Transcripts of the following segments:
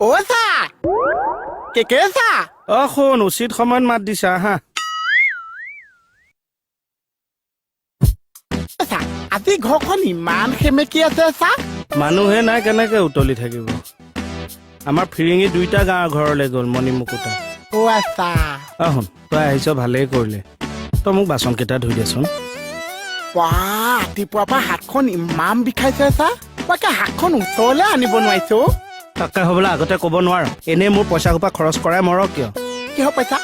অ' চা কে চা শুন উচিত সময়ত মাত দিছা হা চা আজি ঘৰখন ইমান সেমেকি আছে চা মানুহে নাই কেনেকে উতলি থাকিব আমাৰ ফিৰিঙি দুইটা গাঁৱৰ ঘৰলৈ গ'ল মণি মুকুতা অ' আচ্ছা শুন তই আহিছ ভালেই কৰিলে তই মোক বাচনকেইটা ধুই দেচোন ৰাতিপুৱাৰ পৰা হাতখন ইমান বিষাইছে চা মই হাতখন ওচৰলৈ আনিব নোৱাৰিছো তাকে হ'বলৈ আগতে ক'ব নোৱাৰ এনেই মোৰ পইচা সোপা খৰচ কৰাই মৰ কিয় কিহৰ পইচা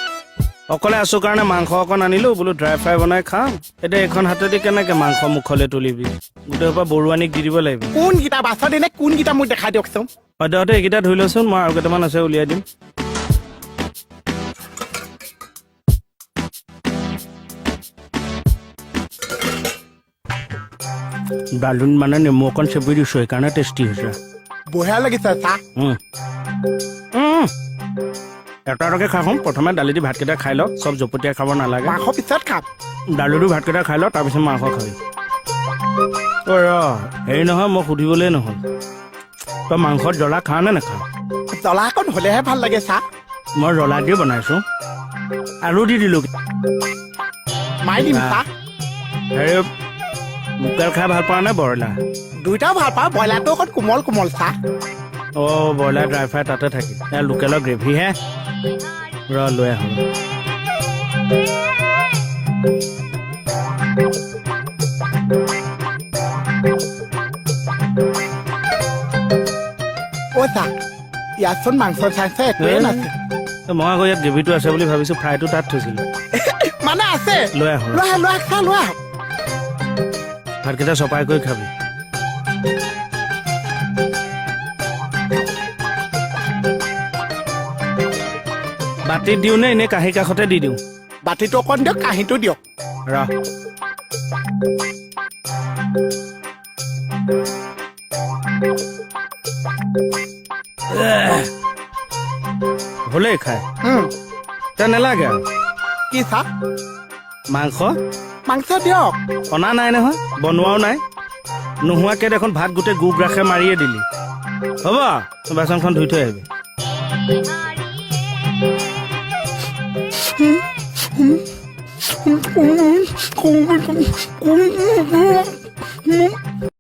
অকলে আছো কাৰণে মাংস অকণ আনিলো বোলো ড্ৰাই ফ্ৰাই বনাই খাম এতিয়া এইখন হাতেদি কেনেকে মাংস মুখলৈ তুলিবি গোটেই সোপা বৰুৱানীক দি দিব লাগিব কোনকেইটা বাছত এনে কোনকেইটা মোক দেখাই দিয়কচোন সদ্যহতে এইকেইটা ধুই লচোন মই আৰু কেইটামান আছে উলিয়াই দিম ডালুন মানে নেমু অকণ চেপি দিছো সেইকাৰণে টেষ্টি হৈছে বঢ়িয়া লাগিছে চা এটাকে খাওঁ প্ৰথমে দালি দি ভাতকেইটা খাই ল চব জপতীয়া খাব নালাগে মাংস পিছত খাম দালি দি ভাতকেইটা খাই ল তাৰপিছত মাংস খাবি হেৰি নহয় মই সুধিবলৈ নহ'ল তই মাংসত জ্বলা খাৱ নে নাখাৱ জ্বলা অকণ হ'লেহে ভাল লাগে চা মই জ্বলা দি বনাইছো আৰু দি দিলো মাৰি দিম চা হেৰি লোকেল খাই ভাল পোৱা নে ব্ৰইলাৰ দুইটাও ভাল পাওঁ ব্ৰইলাৰটো অকণ কোমল কোমল চা ব্ৰইলাৰ ড্ৰাই ফ্ৰাই তাতে থাকিল লোকেলৰ গ্ৰেভিহে লৈ আহোঁ চা ইয়াতচোন মাংস চাইছে একোৱে নাছে মই আকৌ ইয়াত গ্ৰেভিটো আছে বুলি ভাবিছো ফ্ৰাইটো তাত থৈছিলো মানে আছে লৈ আহোঁ লৈ আহ চা লৈ আহ ভাতকেইটা চপাই কৰি খাবি বাতিত দিওঁ নে এনেই কাঁহী কাষতে দি দিওঁ বাতিটো অকণ দিয়ক কাঁহীটো দিয়ক হ'লেই খাই তে নেলাগে আৰু কি চা মাংস দিয়ক অনা নাই নহয় বনোৱাও নাই নোহোৱাকে দেখোন ভাত গোটেই গুগ ৰাখে মাৰিয়ে দিলি হ'ব বাচনখন ধুই থৈ আহিবি